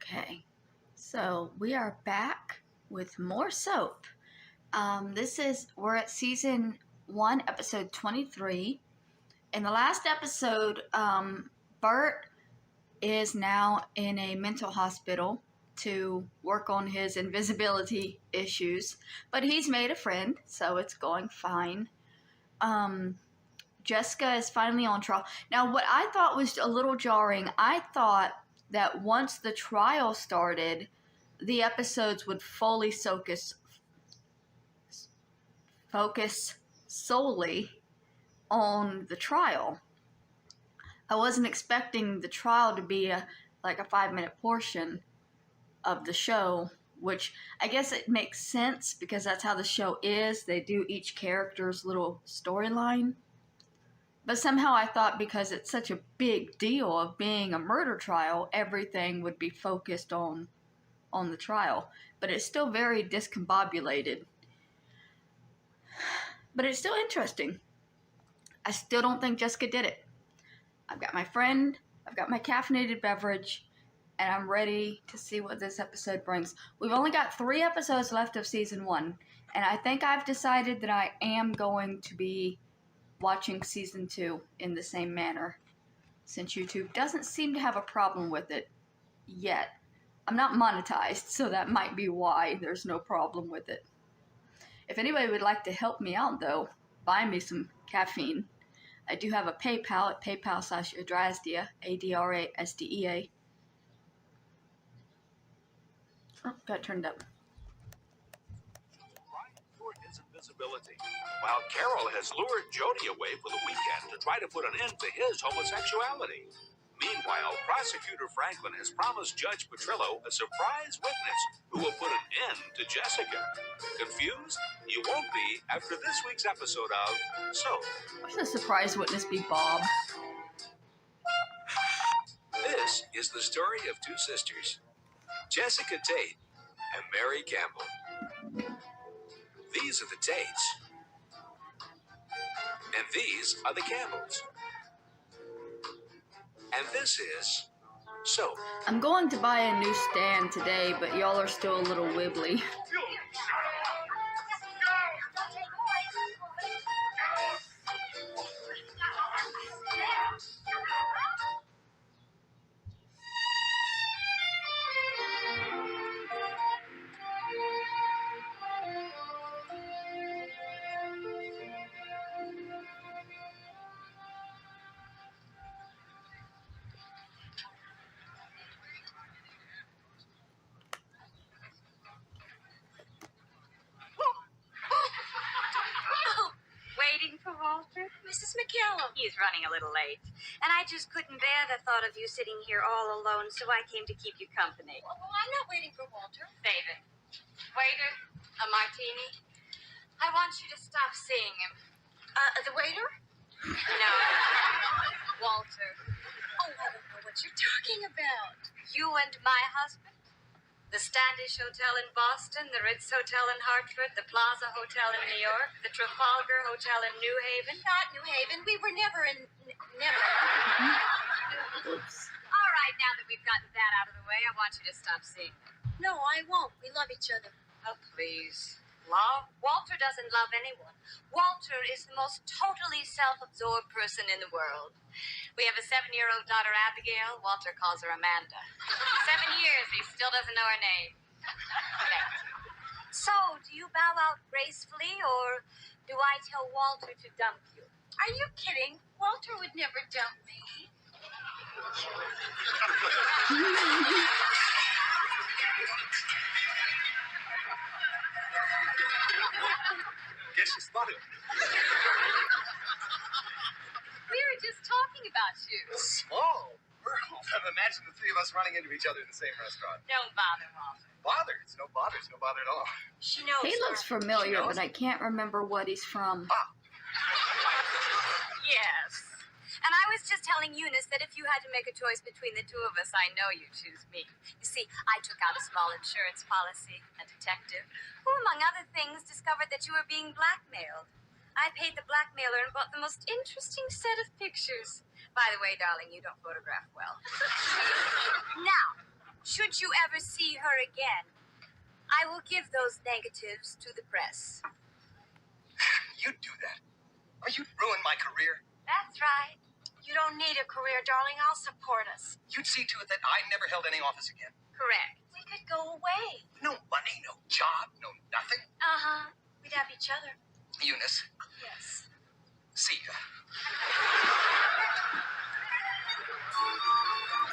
Okay, so we are back with more soap. We're at season 1, episode 23. In the last episode, Bert is now in a mental hospital to work on his invisibility issues, but he's made a friend, so it's going fine. Jessica is finally on trial. Now, what I thought was a little jarring, I thought that once the trial started, the episodes would fully focus solely on the trial. I wasn't expecting the trial to be a 5-minute portion of the show, which I guess it makes sense because that's how the show is. They do each character's little storyline. But somehow I thought because it's such a big deal of being a murder trial, everything would be focused on the trial. But it's still very discombobulated. But it's still interesting. I still don't think Jessica did it. I've got my friend, I've got my caffeinated beverage, and I'm ready to see what this episode brings. We've only got 3 episodes left of season 1, and I think I've decided that I am going to be watching season 2 in the same manner, since YouTube doesn't seem to have a problem with it yet. I'm not monetized, so that might be why there's no problem with it. If anybody would like to help me out, though, buy me some caffeine. I do have a PayPal at PayPal/Adrasdea, Adrasdea. Oh, got turned up. His invisibility, while Carol has lured Jody away for the weekend to try to put an end to his homosexuality. Meanwhile, Prosecutor Franklin has promised Judge Petrillo a surprise witness who will put an end to Jessica. Confused? You won't be after this week's episode of SOAP. Why should the surprise witness be Bob? This is the story of 2 sisters, Jessica Tate and Mary Campbell. These are the Tates. And these are the Campbells. And this is SOAP. I'm going to buy a new stand today, but y'all are still a little wibbly. Mrs. McCallum. He's running a little late. And I just couldn't bear the thought of you sitting here all alone, so I came to keep you company. Well, I'm not waiting for Walter. Save it. Waiter, a martini. I want you to stop seeing him. The waiter? No. Walter. Oh, I don't know what you're talking about. You and my husband? The Standish Hotel in Boston, the Ritz Hotel in Hartford, the Plaza Hotel in New York, the Trafalgar Hotel in New Haven. Not New Haven. We were never in... never. Oops. All right, now that we've gotten that out of the way, I want you to stop seeing them. No, I won't. We love each other. Oh, please. Love? Walter doesn't love anyone. Walter is the most totally self-absorbed person in the world. We have a 7-year-old daughter, Abigail. Walter calls her Amanda. 7 years, he still doesn't know her name. Okay. So, do you bow out gracefully, or do I tell Walter to dump you? Are you kidding? Walter would never dump me. Guess she's spotted him. We were just talking about you. Small world. Imagine the 3 of us running into each other in the same restaurant. Don't bother, Walter. Bother? It's no bother. It's no bother at all. She knows. He looks familiar, but I can't remember what he's from. Yes. And I was just telling Eunice that if you had to make a choice between the 2 of us, I know you'd choose me. You see, I took out a small insurance policy, a detective, who, among other things, discovered that you were being blackmailed. I paid the blackmailer and bought the most interesting set of pictures. By the way, darling, you don't photograph well. Now, Should you ever see her again, I will give those negatives to the press. You'd do that. Or you'd ruin my career. That's right. You don't need a career, darling. I'll support us. You'd see to it that I never held any office again. Correct. We could go away. No money, no job, no nothing. Uh-huh. We'd have each other. Eunice, Yes. see ya.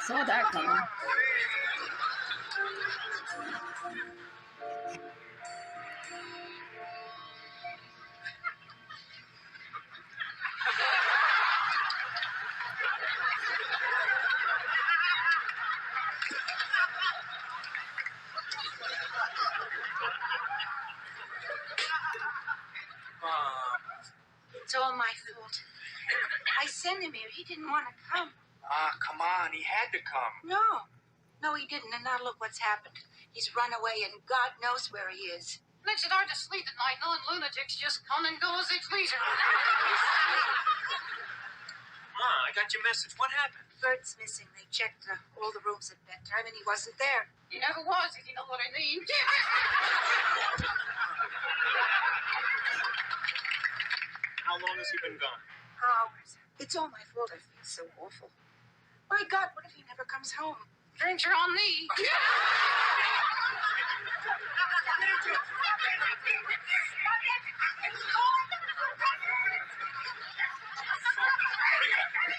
Saw that coming. It's all my fault. I sent him here. He didn't want to come. Come on, he had to come. No. No, he didn't. And now look what's happened. He's run away, and God knows where he is. Makes it hard to sleep at night knowing lunatics just come and go as they please. Ma, I got your message. What happened? Bert's missing. They checked all the rooms at bedtime, and he wasn't there. He never was, if you know what I mean. How long has he been gone? Hours. It's all my fault. I feel so awful. My God, what if he never comes home? Drinks are on me.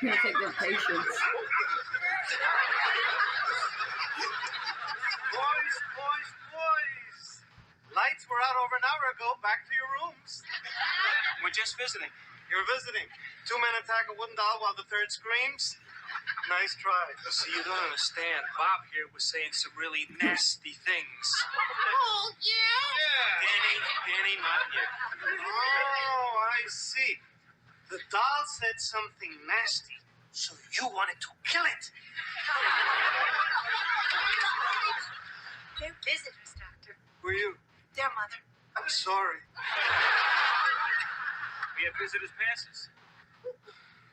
You take your patience. Boys. Lights were out over an hour ago. Back to your rooms. We're just visiting. You're visiting. 2 men attack a wooden doll while the third screams. Nice try. See, you don't understand. Bob here was saying some really nasty things. Oh, yeah? Danny, not yet. Oh, I see. The doll said something nasty, so you wanted to kill it. They're visitors, Doctor. Who are you? Their mother. I'm sorry. We have visitors' passes.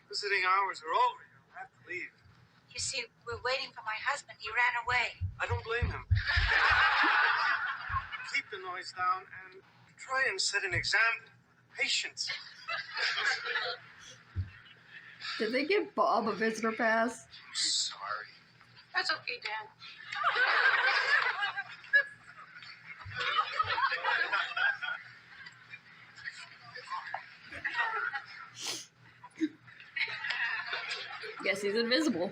Visiting hours are over. You'll have to leave. You see, we're waiting for my husband. He ran away. I don't blame him. Keep the noise down and try and set an example for the patients. Did they give Bob a visitor pass? Sorry. That's okay, Dan. Guess he's invisible.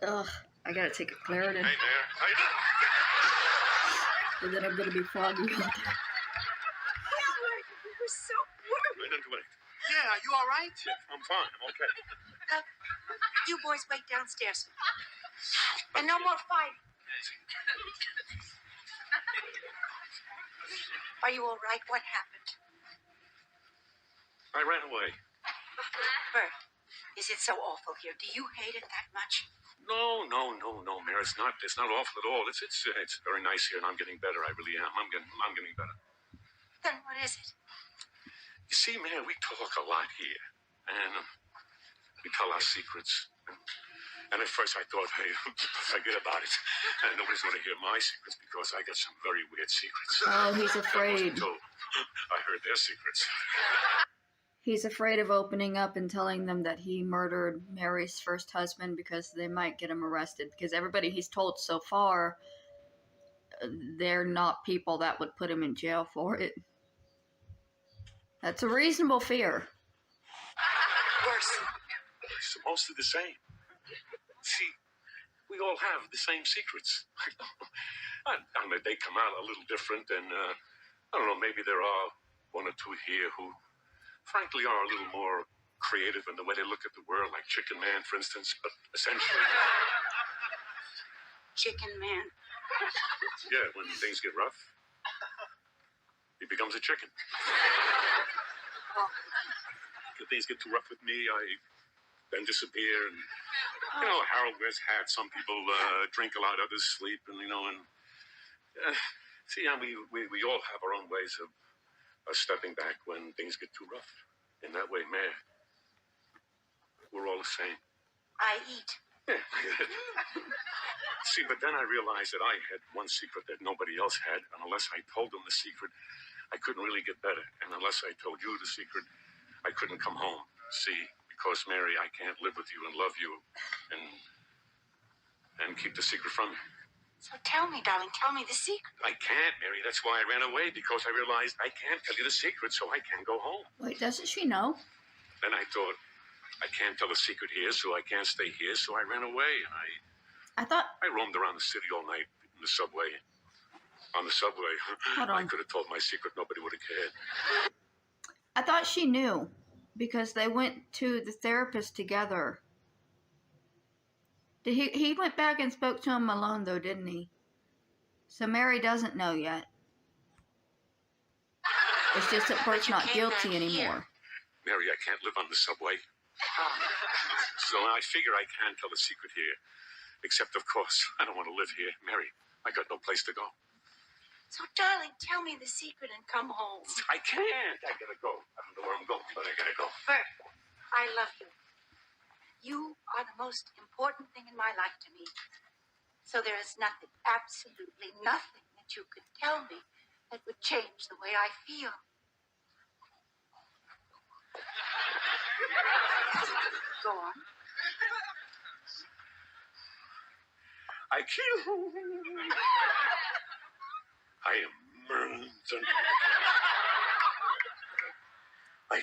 Ugh, I gotta take a Claritin. Hey there. How you doing? And then I'm gonna be foggy all day. We were so worried. Right into it. Yeah, are you all right? Yeah, I'm fine. I'm okay. You boys wait downstairs. And no more fighting. Are you all right? What happened? I ran away. Bert, is it so awful here? Do you hate it that much? No, Mayor. It's not awful at all. It's very nice here, and I'm getting better. I really am. I'm getting better. Then what is it? You see, Mayor, we talk a lot here, and we tell our secrets. And at first I thought, hey, forget about it. And nobody's going to hear my secrets because I got some very weird secrets. Oh, he's I afraid. wasn't told. I heard their secrets. He's afraid of opening up and telling them that he murdered Mary's first husband because they might get him arrested. Because everybody he's told so far, they're not people that would put him in jail for it. That's a reasonable fear. Worse. It's mostly the same. See, we all have the same secrets. I mean, they come out a little different, and I don't know, maybe there are one or two here who, frankly, are a little more creative in the way they look at the world, like Chicken Man, for instance, but essentially, Chicken Man. yeah, when things get rough, he becomes a chicken. If things get too rough with me, I then disappear, and, you know, Harold wears hats, some people drink a lot, others sleep, and, you know, and, see, I mean, we all have our own ways of stepping back when things get too rough. In that way, Mayor, we're all the same. I eat. Yeah, I get it. See, but then I realized that I had one secret that nobody else had, and unless I told them the secret, I couldn't really get better. And unless I told you the secret, I couldn't come home. See, because, Mary, I can't live with you and love you and keep the secret from you. So tell me, darling, tell me the secret. I can't, Mary. That's why I ran away, because I realized I can't tell you the secret, so I can't go home. Wait, doesn't she know? Then I thought, I can't tell the secret here, so I can't stay here, so I ran away, and I roamed around the city all night in the subway. On the subway, Hold on. I could have told my secret. Nobody would have cared. I thought she knew because they went to the therapist together. He went back and spoke to him alone, though, didn't he? So Mary doesn't know yet. It's just that Bert's not guilty anymore. Mary, I can't live on the subway. So I figure I can tell the secret here. Except, of course, I don't want to live here. Mary, I got no place to go. So, darling, tell me the secret and come home. I can't. I gotta go. I don't know where I'm going, but I gotta go. Bert, I love you. You are the most important thing in my life to me. So there is nothing, absolutely nothing that you could tell me that would change the way I feel. Go on. I am Merton. I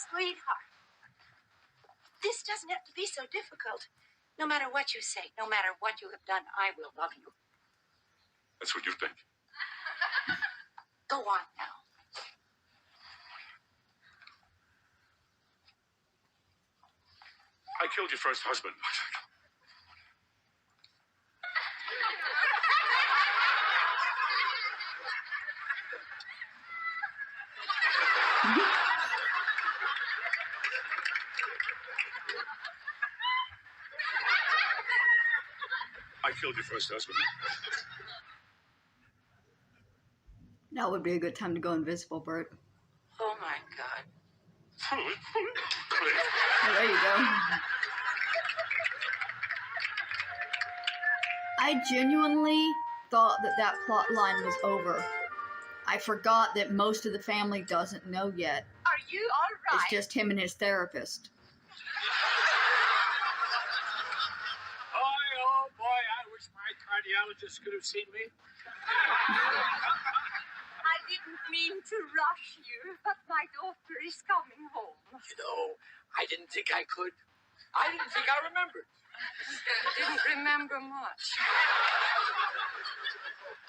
Sweetheart, this doesn't have to be so difficult. No matter what you say, no matter what you have done, I will love you. That's what you think. Go on now. I killed your first husband. I killed your first husband. That would be a good time to go invisible, Bert. Oh, my God. Oh, there you go. I genuinely thought that plot line was over. I forgot that most of the family doesn't know yet. Are you all right? It's just him and his therapist. Oh boy, I wish my cardiologist could have seen me. I didn't mean to rush you, but my daughter is coming home. You know, I didn't think I could. I didn't think I remembered. You didn't remember much.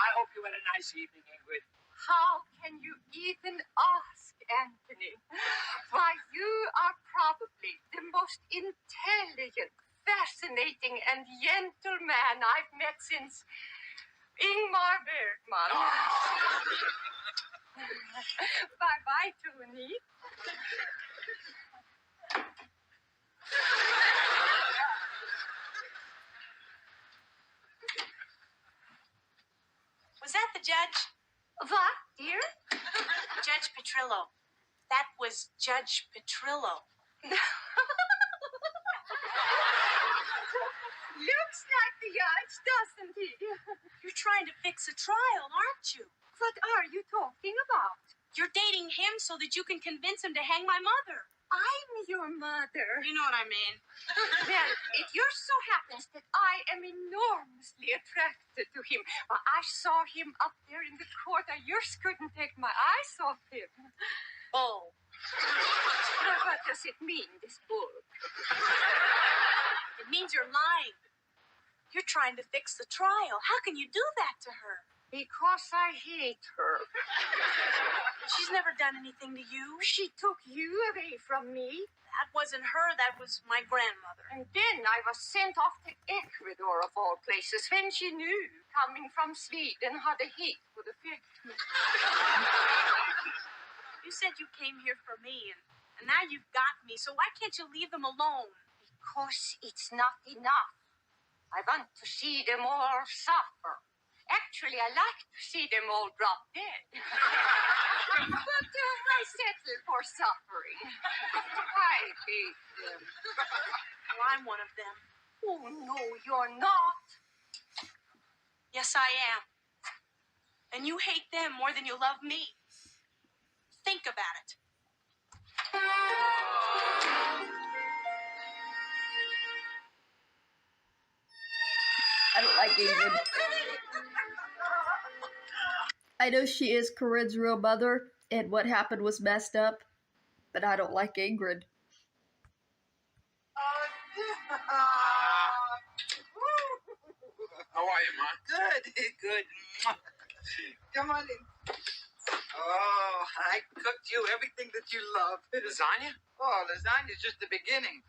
I hope you had a nice evening, Ingrid. How can you even ask, Anthony? Why, you are probably the most intelligent, fascinating, and gentle man I've met since Ingmar Bergman. Bye-bye, Tony. Was that the judge? What, dear? Judge Petrillo. That was Judge Petrillo. Looks like the judge, doesn't he? You're trying to fix a trial, aren't you? What are you talking about? You're dating him so that you can convince him to hang my mother. I'm your mother. You know what I mean. Well, it just so happens that I am enormously attracted to him. I saw him up there in the court. I just couldn't take my eyes off him. Oh. What does it mean, this book? It means you're lying. You're trying to fix the trial. How can you do that to her? Because I hate her. She's never done anything to you. She took you away from me. That wasn't her, that was my grandmother. And then I was sent off to Ecuador, of all places, when she knew, coming from Sweden, how the heat would affect me. You said you came here for me, and now you've got me, so why can't you leave them alone? Because it's not enough. I want to see them all suffer. Actually, I like to see them all drop dead. But I settled for suffering. I hate them. Well, I'm one of them. Oh, no, you're not. Yes, I am. And you hate them more than you love me. Think about it. I don't like Ingrid. I know she is Corinne's real mother, and what happened was messed up, but I don't like Ingrid. How are you, Ma? Good, good. Come on in. Oh, I cooked you everything that you love. Lasagna? Oh, lasagna's just the beginning.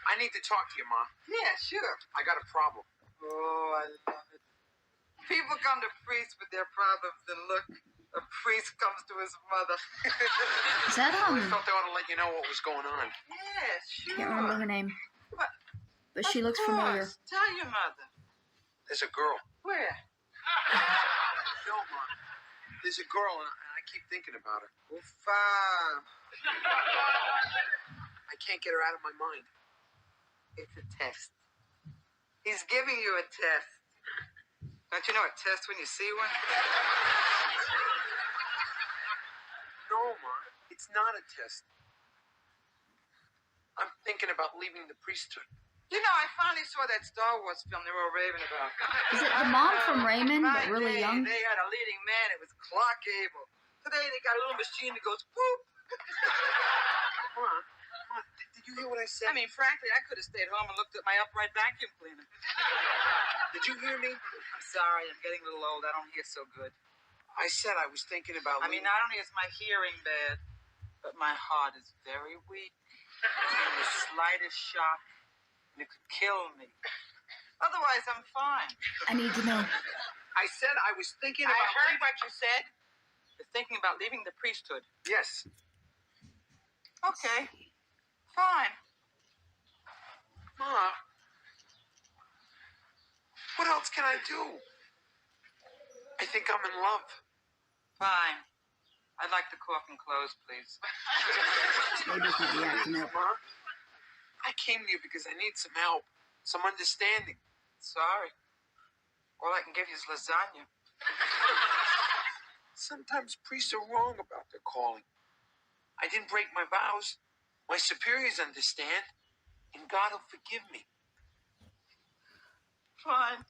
I need to talk to you, Ma. Yeah, sure. I got a problem. Oh, I love it. People come to priests with their problems, and look, a priest comes to his mother. Is that I thought they ought to let you know what was going on. Yeah, sure. Can't remember her name. What? But she looks Of familiar. course. Tell your mother. There's a girl. Where? No, Ma. There's a girl, and I keep thinking about her. Uffa. I can't get her out of my mind. It's a test. He's giving you a test. Don't you know a test when you see one? No, Ma. It's not a test. I'm thinking about leaving the priesthood. You know, I finally saw that Star Wars film they were all raving about. Is it the mom from Raymond, but Right really there, young? They had a leading man. It was Clark Gable. Today they got a little machine that goes whoop. Ma, did you hear what I said? I mean, frankly, I could have stayed home and looked at my upright vacuum cleaner. Did you hear me? I'm sorry, I'm getting a little old. I don't hear so good. I said I was thinking about I mean, not only is my hearing bad, but my heart is very weak. The slightest shock, and it could kill me. Otherwise, I'm fine. I need to know. I said I was thinking I about heard what you said. You're thinking about leaving the priesthood. Yes. Okay, fine. Ma, what else can I do? I think I'm in love. Fine. I'd like the coffin closed, please. Maybe he'll be acting up. Ma, I came here because I need some help, some understanding. Sorry. All I can give you is lasagna. Sometimes priests are wrong about their calling. I didn't break my vows. My superiors understand, and God will forgive me. Fine.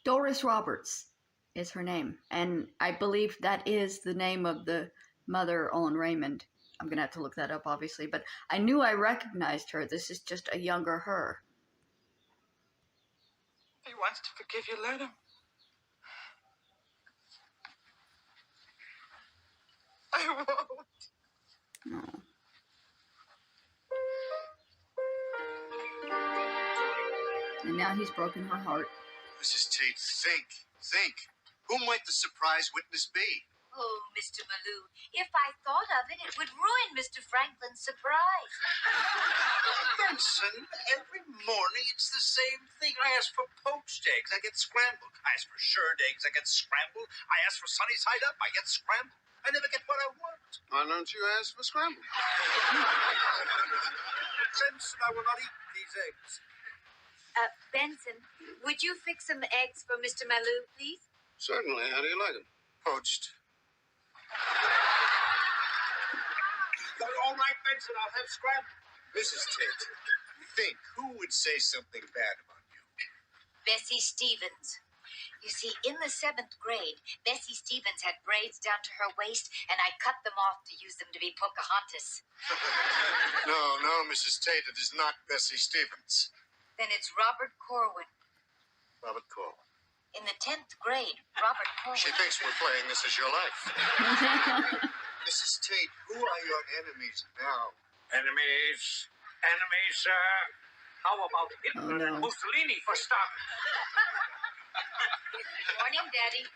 Doris Roberts is her name, and I believe that is the name of the mother on Raymond. I'm going to have to look that up, obviously, but I knew I recognized her. This is just a younger her. If he wants to forgive you, let him. I won't. Oh. And now he's broken her heart. Mrs. Tate, think. Who might the surprise witness be? Oh, Mr. Malou, if I thought of it, it would ruin Mr. Franklin's surprise. Benson, every morning it's the same thing. I ask for poached eggs, I get scrambled. I ask for shirred eggs, I get scrambled. I ask for sunny side up, I get scrambled. I never get what I want. Why don't you ask for scrambled? Benson, I will not eat these eggs. Benson, would you fix some eggs for Mr. Malou, please? Certainly. How do you like them? Poached. All right, Benson, I'll have scrambled. Mrs. Tate, think. Who would say something bad about you? Bessie Stevens. You see, in the 7th grade, Bessie Stevens had braids down to her waist, and I cut them off to use them to be Pocahontas. No, Mrs. Tate, it is not Bessie Stevens. Then it's Robert Corwin. Robert Cole. In the 10th grade, Robert Corwin. She thinks we're playing This Is Your Life. Mrs. Tate, who are your enemies now? Enemies, how about Hitler and Mussolini for starters? Morning, Daddy.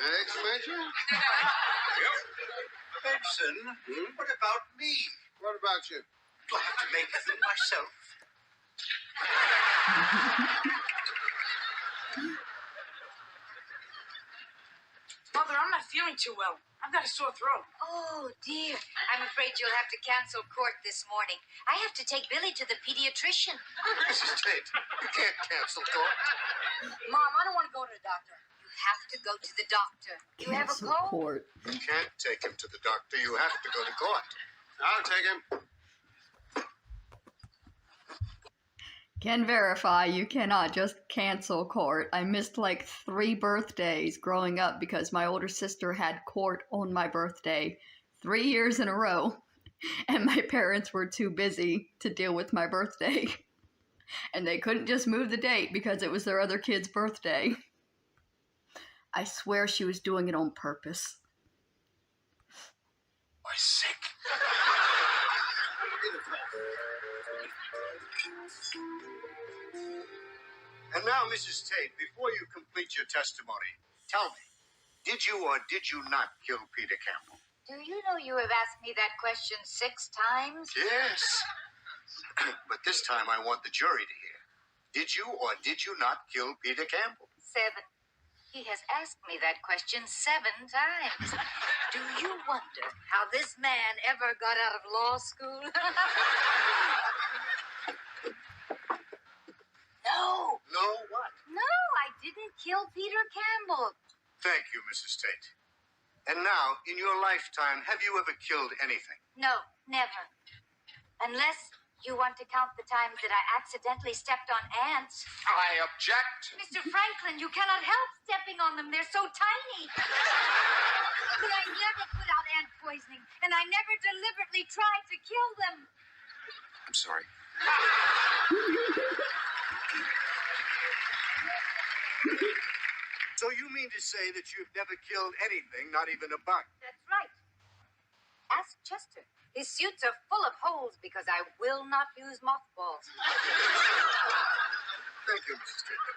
Next, Major? Benson, what about me? What about you? Do I have to make them myself? Mother, I'm not feeling too well. I've got a sore throat. Oh, dear. I'm afraid you'll have to cancel court this morning. I have to take Billy to the pediatrician. Mrs. Tate, you can't cancel court. Mom, I don't want to go to the doctor. You have to go to the doctor. You have a Cancel cold? court. You can't take him to the doctor. You have to go to court. I'll take him. Can verify you cannot just cancel court. I missed like 3 birthdays growing up because my older sister had court on my birthday 3 years in a row. And my parents were too busy to deal with my birthday. And they couldn't just move the date because it was their other kid's birthday. I swear she was doing it on purpose. Why, sick. And now, Mrs. Tate, before you complete your testimony, tell me, did you or did you not kill Peter Campbell? Do you know you have asked me that question 6 times? Yes. But this time I want the jury to hear. Did you or did you not kill Peter Campbell? 7. He has asked me that question 7 times. Do you wonder how this man ever got out of law school? No. No, what? No, I didn't kill Peter Campbell. Thank you, Mrs. Tate. And now, in your lifetime, have you ever killed anything? No, never. Unless you want to count the times that I accidentally stepped on ants. I object. Mr. Franklin, you cannot help stepping on them. They're so tiny. But I never put out ant poisoning, and I never deliberately tried to kill them. I'm sorry. So you mean to say that you've never killed anything, not even a bug? That's right. Ask Chester. His suits are full of holes because I will not use mothballs. Thank you, Mrs. Tate.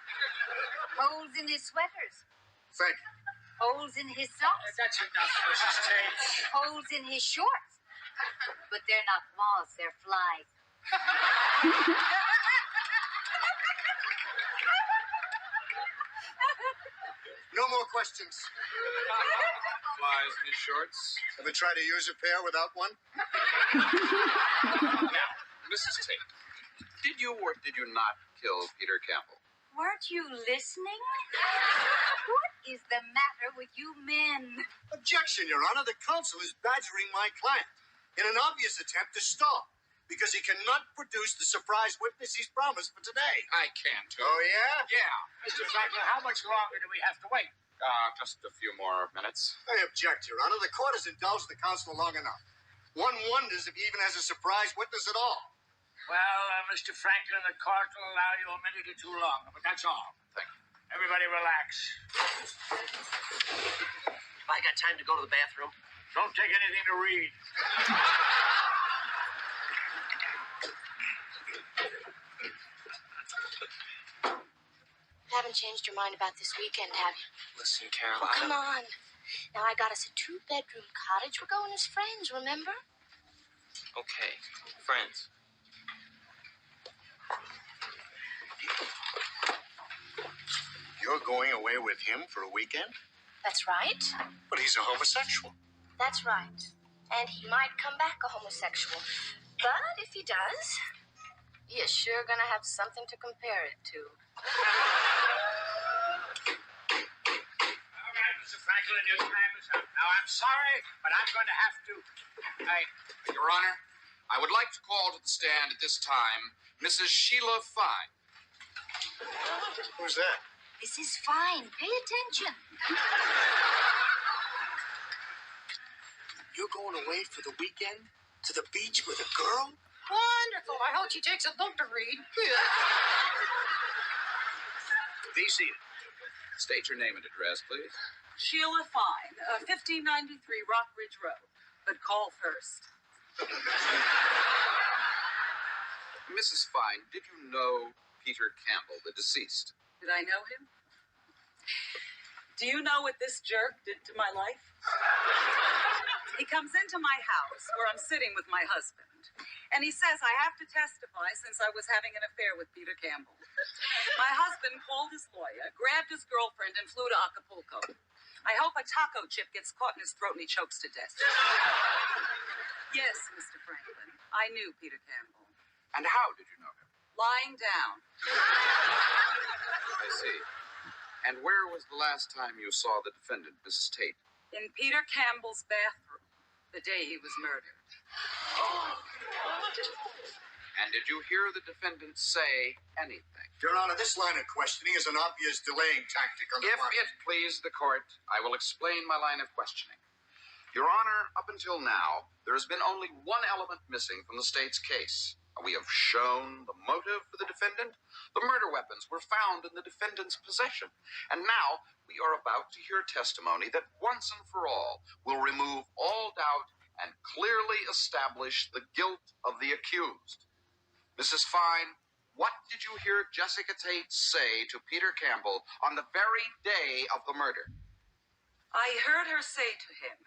Holes in his sweaters. Thank you. Holes in his socks. That's enough, Mrs. Tate. Holes in his shorts. But they're not moths, they're flies. No more questions. Flies in his shorts. Ever try to use a pair without one? Now, Mrs. Tate, did you or did you not kill Peter Campbell? Weren't you listening? What is the matter with you men? Objection, Your Honor. The counsel is badgering my client in an obvious attempt to stall because he cannot produce the surprise witness he's promised for today. I can't. Oh, yeah? Yeah. Mr. Franklin, how much longer do we have to wait? Just a few more minutes. I object, Your Honor. The court has indulged the counsel long enough. One wonders if he even has a surprise witness at all. Well, Mr. Franklin, the court will allow you a minute or two longer, but that's all. Thank you. Everybody relax. I got time to go to the bathroom. Don't take anything to read. Haven't changed your mind about this weekend, have you? Listen, Carol, Oh, come on. Now, I got us a 2-bedroom cottage. We're going as friends, remember? Okay, friends. You're going away with him for a weekend? That's right. But he's a homosexual. That's right. And he might come back a homosexual. But if he does, he is sure going to have something to compare it to. All right, Mr. Franklin, your time is up. Now, I'm sorry, but I'm going to have to... Your Honor, I would like to call to the stand at this time Mrs. Sheila Fine. Who's that? This is fine. Pay attention. You're going away for the weekend? To the beach with a girl? Wonderful. I hope she takes a book to read. Be seated. State your name and address, please. Sheila Fine, 1593 Rockridge Road. But call first. Mrs. Fine, did you know Peter Campbell, the deceased? Did I know him? Do you know what this jerk did to my life? He comes into my house where I'm sitting with my husband, and he says I have to testify since I was having an affair with Peter Campbell. My husband called his lawyer, grabbed his girlfriend, and flew to Acapulco. I hope a taco chip gets caught in his throat and he chokes to death. Yes, Mr. Franklin, I knew Peter Campbell. And how did you know him? Lying down. I see. And where was the last time you saw the defendant, Mrs. Tate? In Peter Campbell's bathroom, the day he was murdered. And did you hear the defendant say anything? Your Honor, this line of questioning is an obvious delaying tactic on the If part. it please the court, I will explain my line of questioning. Your Honor, up until now, there has been only one element missing from the state's case. We have shown the motive for the defendant. The murder weapons were found in the defendant's possession. And now we are about to hear testimony that once and for all will remove all doubt and clearly establish the guilt of the accused. Mrs. Fine, what did you hear Jessica Tate say to Peter Campbell on the very day of the murder? I heard her say to him,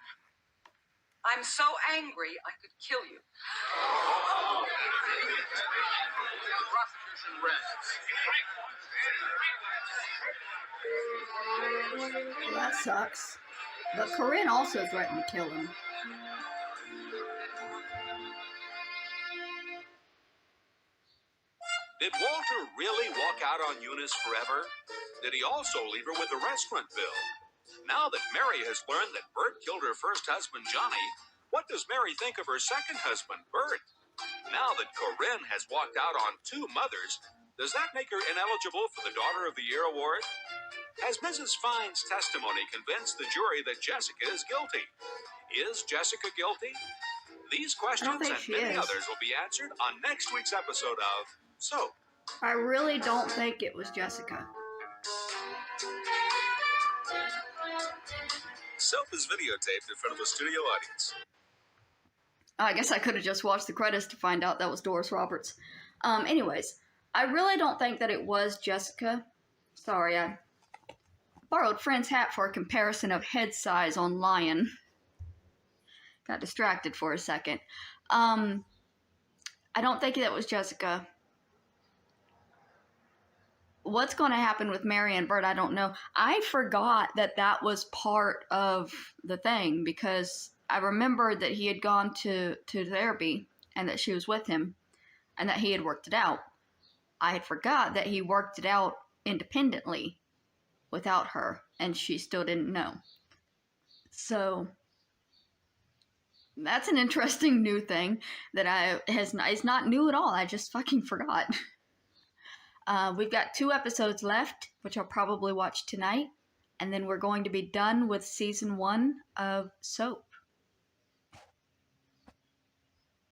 "I'm so angry I could kill you." Prosecution rests. Well, that sucks. But Corinne also threatened to kill him. Did Walter really walk out on Eunice forever? Did he also leave her with the restaurant bill? Now that Mary has learned that Bert killed her first husband, Johnny, what does Mary think of her second husband, Bert? Now that Corinne has walked out on two mothers, does that make her ineligible for the Daughter of the Year award? Has Mrs. Fine's testimony convinced the jury that Jessica is guilty? Is Jessica guilty? These questions and many others will be answered on next week's episode of SOAP. I really don't think it was Jessica. SOAP is videotaped in front of a studio audience. I guess I could have just watched the credits to find out that was Doris Roberts. Anyways, I really don't think that it was Jessica. Sorry, I borrowed Friend's hat for a comparison of head size on Lion. Got distracted for a second. I don't think that was Jessica. What's going to happen with Mary and Bert, I don't know. I forgot that that was part of the thing because I remembered that he had gone to therapy and that she was with him and that he had worked it out. I had forgot that he worked it out independently without her and she still didn't know. So that's an interesting new thing that is not new at all. I just fucking forgot. We've got 2 episodes left, which I'll probably watch tonight. And then we're going to be done with season 1 of SOAP.